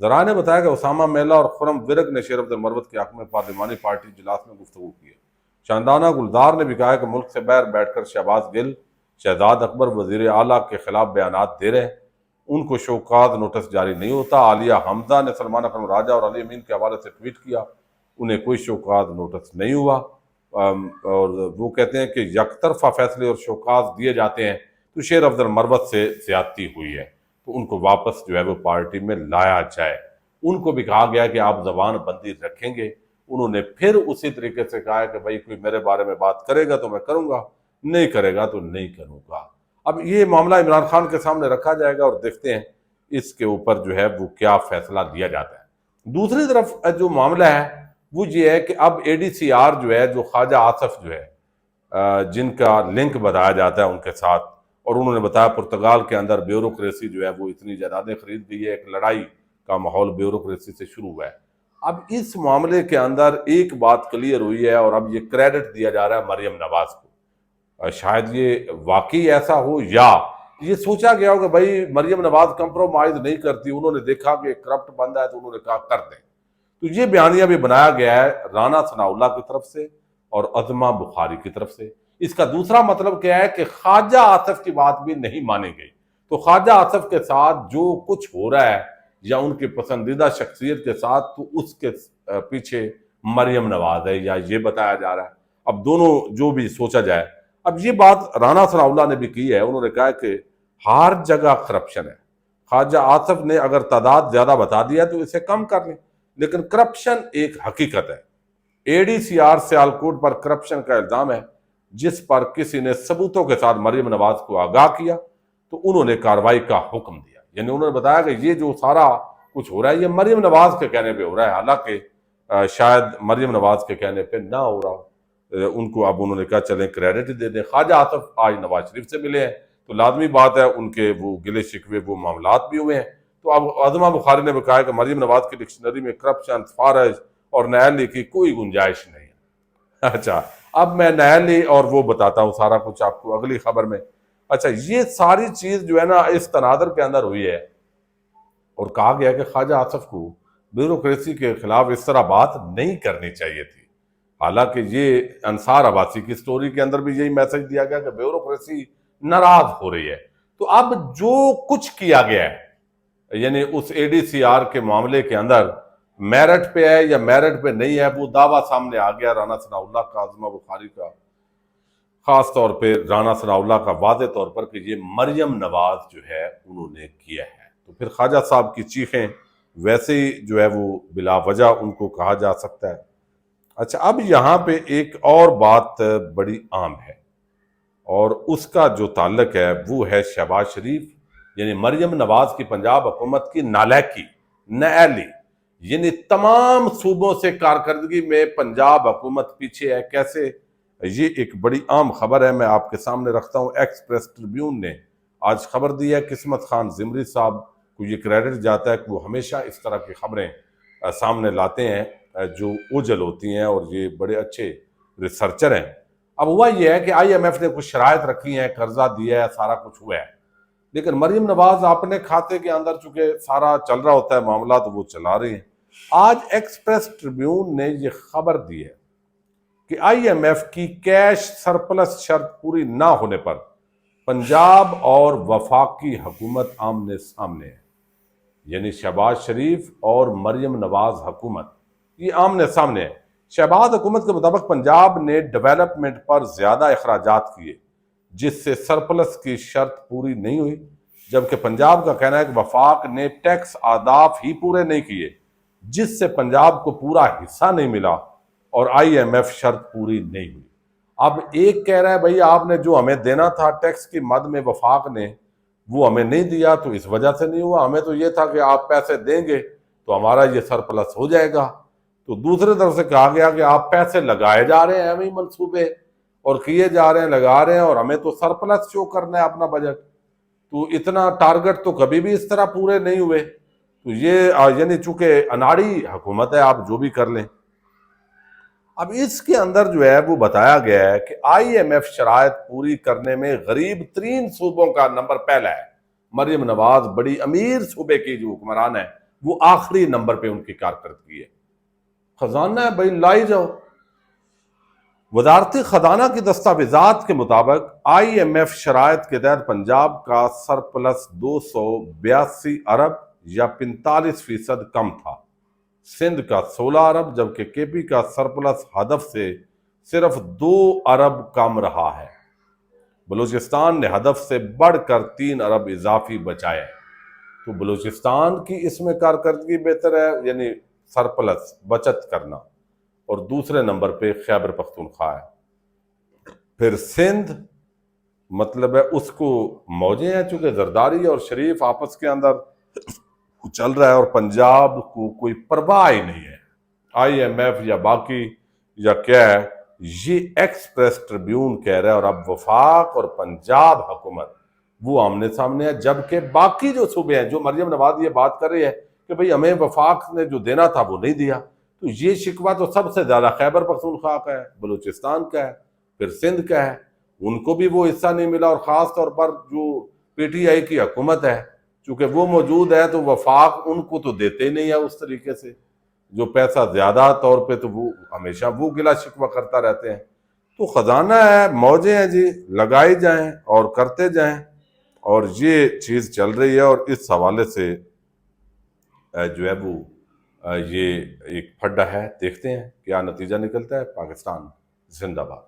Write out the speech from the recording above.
ذرائع نے بتایا کہ اسامہ میلا اور خرم ورک نے شیر عبد المروت کے حق میں پارلیمانی پارٹی اجلاس میں گفتگو کی ہے۔ شاندانہ گلدار نے بھی کہا ہے کہ ملک سے باہر بیٹھ کر شہباز گل، شہزاد اکبر وزیر اعلیٰ کے خلاف بیانات دے رہے ہیں، ان کو شوکات نوٹس جاری نہیں ہوتا۔ عالیہ حمزہ نے سلمان اکرم راجہ اور علی امین کے حوالے سے ٹویٹ کیا، انہیں کوئی شوکات نوٹس نہیں ہوا، اور وہ کہتے ہیں کہ یک طرفہ فیصلے اور شوکات دیے جاتے ہیں تو شیر عبد المروت سے زیادتی ہوئی ہے، تو ان کو واپس جو ہے وہ پارٹی میں لایا جائے۔ ان کو بھی کہا گیا کہ آپ زبان بندی رکھیں گے، انہوں نے پھر اسی طریقے سے کہا کہ بھائی کوئی میرے بارے میں بات کرے گا تو میں کروں گا، نہیں کرے گا تو نہیں کروں گا۔ اب یہ معاملہ عمران خان کے سامنے رکھا جائے گا اور دیکھتے ہیں اس کے اوپر جو ہے وہ کیا فیصلہ لیا جاتا ہے۔ دوسری طرف جو معاملہ ہے وہ یہ ہے کہ اب اے ڈی سی آر جو ہے، جو خواجہ آصف جو ہے جن کا لنک بتایا جاتا ہے ان کے ساتھ، اور انہوں نے بتایا پرتگال کے اندر بیوروکریسی جو ہے وہ اتنی جائیدادیں خرید گئی ہے، ایک لڑائی کا ماحول بیوروکریسی سے شروع ہوا ہے۔ اب اس معاملے کے اندر ایک بات کلیئر ہوئی ہے اور اب یہ کریڈٹ دیا جا رہا ہے مریم نواز کو۔ شاید یہ واقعی ایسا ہو یا یہ سوچا گیا ہو کہ بھائی مریم نواز کمپرومائز نہیں کرتی، انہوں نے دیکھا کہ کرپٹ بندہ ہے تو انہوں نے کہا کر دیں۔ تو یہ بیانیہ بھی بنایا گیا ہے رانا ثناءاللہ کی طرف سے اور عظمہ بخاری کی طرف سے۔ اس کا دوسرا مطلب کیا ہے کہ خواجہ آصف کی بات بھی نہیں مانی گئی، تو خواجہ آصف کے ساتھ جو کچھ ہو رہا ہے یا ان کی پسندیدہ شخصیت کے ساتھ، تو اس کے پیچھے مریم نواز ہے یا یہ بتایا جا رہا ہے۔ اب دونوں جو بھی سوچا جائے، اب یہ بات رانا ثناءاللہ نے بھی کی ہے، انہوں نے کہا کہ ہر جگہ کرپشن ہے۔ خواجہ آصف نے اگر تعداد زیادہ بتا دیا تو اسے کم کر لیں، لیکن کرپشن ایک حقیقت ہے۔ اے ڈی سی آر سیالکوٹ پر کرپشن کا الزام ہے، جس پر کسی نے ثبوتوں کے ساتھ مریم نواز کو آگاہ کیا تو انہوں نے کارروائی کا حکم دیا، یعنی انہوں نے بتایا کہ یہ جو سارا کچھ ہو رہا ہے یہ مریم نواز کے کہنے پہ ہو رہا ہے، حالانکہ شاید مریم نواز کے کہنے پہ نہ ہو رہا ہو۔ ان کو اب انہوں نے کہا چلیں کریڈٹ دے دیں۔ خواجہ آصف آج نواز شریف سے ملے ہیں تو لازمی بات ہے ان کے وہ گلے شکوے وہ معاملات بھی ہوئے ہیں، تو اب عظمہ بخاری نے بھی کہا کہ مریم نواز کی ڈکشنری میں کرپشن، فارج اور نیالی کی کوئی گنجائش نہیں ہے۔ اچھا، اب میں نیالی اور وہ بتاتا ہوں سارا کچھ آپ کو اگلی خبر میں۔ اچھا، یہ ساری چیز جو ہے نا اس تناظر کے اندر ہوئی ہے اور کہا گیا کہ خواجہ آصف کو بیوروکریسی کے خلاف اس طرح بات نہیں کرنی چاہیے تھی، حالانکہ یہ انصار عباسی کی سٹوری کے اندر بھی یہی میسج دیا گیا کہ بیوروکریسی ناراض ہو رہی ہے۔ تو اب جو کچھ کیا گیا ہے، یعنی اس اے ڈی سی آر کے معاملے کے اندر میرٹ پہ ہے یا میرٹ پہ نہیں ہے، وہ دعویٰ سامنے آ گیا رانا ثناءاللہ کا، عظمہ بخاری کا، خاص طور پہ رانا ثناءاللہ کا واضح طور پر کہ یہ مریم نواز جو ہے انہوں نے کیا ہے۔ تو پھر خواجہ صاحب کی چیخیں ویسے ہی جو ہے وہ بلا وجہ ان کو کہا جا سکتا ہے۔ اچھا، اب یہاں پہ ایک اور بات بڑی عام ہے اور اس کا جو تعلق ہے وہ ہے شہباز شریف، یعنی مریم نواز کی پنجاب حکومت کی نالائکی، نیالی، یعنی تمام صوبوں سے کارکردگی میں پنجاب حکومت پیچھے ہے۔ کیسے؟ یہ ایک بڑی عام خبر ہے، میں آپ کے سامنے رکھتا ہوں۔ ایکسپریس ٹریبیون نے آج خبر دی ہے، قسمت خان زمری صاحب کو یہ کریڈٹ جاتا ہے کہ وہ ہمیشہ اس طرح کی خبریں سامنے لاتے ہیں جو اوجل ہوتی ہیں، اور یہ بڑے اچھے ریسرچر ہیں۔ اب ہوا یہ ہے کہ آئی ایم ایف نے کچھ شرائط رکھی ہیں، قرضہ دیا ہے، سارا کچھ ہوا ہے، لیکن مریم نواز اپنے کھاتے کے اندر چونکہ سارا چل رہا ہوتا ہے معاملہ تو وہ چلا رہی ہیں۔ آج ایکسپریس ٹریبیون نے یہ خبر دی ہے کہ آئی ایم ایف کی کیش سرپلس شرط پوری نہ ہونے پر پنجاب اور وفاقی حکومت آمنے سامنے ہے، یعنی شہباز شریف اور مریم نواز حکومت یہ آمنے سامنے ہے۔ شہباز حکومت کے مطابق پنجاب نے ڈیولپمنٹ پر زیادہ اخراجات کیے، جس سے سرپلس کی شرط پوری نہیں ہوئی، جبکہ پنجاب کا کہنا ہے کہ وفاق نے ٹیکس اہداف ہی پورے نہیں کیے، جس سے پنجاب کو پورا حصہ نہیں ملا اور آئی ایم ایف شرط پوری نہیں ہوئی۔ اب ایک کہہ رہا ہے بھئی آپ نے جو ہمیں دینا تھا ٹیکس کی مد میں وفاق نے وہ ہمیں نہیں دیا تو اس وجہ سے نہیں ہوا، ہمیں تو یہ تھا کہ آپ پیسے دیں گے تو ہمارا یہ سرپلس ہو جائے گا۔ تو دوسرے طرف سے کہا گیا کہ آپ پیسے لگائے جا رہے ہیں، ہمیں منصوبے اور کیے جا رہے ہیں، لگا رہے ہیں، اور ہمیں تو سرپلس شو کرنا ہے اپنا بجٹ، تو اتنا ٹارگٹ تو کبھی بھی اس طرح پورے نہیں ہوئے۔ تو یہ یعنی چونکہ اناڑی حکومت ہے، آپ جو بھی کر لیں۔ اب اس کے اندر جو ہے وہ بتایا گیا ہے کہ آئی ایم ایف شرائط پوری کرنے میں غریب ترین صوبوں کا نمبر پہلا ہے۔ مریم نواز بڑی امیر صوبے کی جو حکمران ہے وہ آخری نمبر پہ ان کی کارکردگی ہے. خزانہ ہے بھائی، لائی جاؤ. وزارت خزانہ کی دستاویزات کے مطابق آئی ایم ایف شرائط کے تحت پنجاب کا سرپلس 282 ارب یا 45% کم تھا. سندھ کا 16 ارب جبکہ کے پی کا سرپلس ہدف سے صرف 2 ارب کم رہا ہے. بلوچستان نے ہدف سے بڑھ کر 3 ارب اضافی بچائے. تو بلوچستان کی اس میں کارکردگی بہتر ہے، یعنی سرپلس بچت کرنا، اور دوسرے نمبر پہ خیبر پختونخوا ہے. پھر سندھ مطلب ہے اس کو موجیں ہیں، چونکہ زرداری اور شریف آپس کے اندر چل رہا ہے، اور پنجاب کو کوئی پرواہ ہی نہیں ہے. آئی ایم ایف یا باقی یا کیا ہے، یہ ایکسپریس ٹریبیون کہہ رہا ہے، اور اب وفاق اور پنجاب حکومت وہ آمنے سامنے ہے. جبکہ باقی جو صوبے ہیں، جو مریم نواز یہ بات کر رہی ہے کہ بھئی ہمیں وفاق نے جو دینا تھا وہ نہیں دیا، تو یہ شکوہ تو سب سے زیادہ خیبر پختونخوا کا ہے، بلوچستان کا ہے، پھر سندھ کا ہے. ان کو بھی وہ حصہ نہیں ملا، اور خاص طور پر جو پی ٹی آئی کی حکومت ہے، چونکہ وہ موجود ہے تو وفاق ان کو تو دیتے ہی نہیں ہے اس طریقے سے. جو پیسہ زیادہ طور پہ تو وہ ہمیشہ وہ گلا شکوہ کرتا رہتے ہیں. تو خزانہ ہے، موجیں ہیں جی، لگائی جائیں اور کرتے جائیں، اور یہ چیز چل رہی ہے. اور اس حوالے سے جو ہے وہ یہ ایک پھڈا ہے. دیکھتے ہیں کیا نتیجہ نکلتا ہے. پاکستان زندہ باد.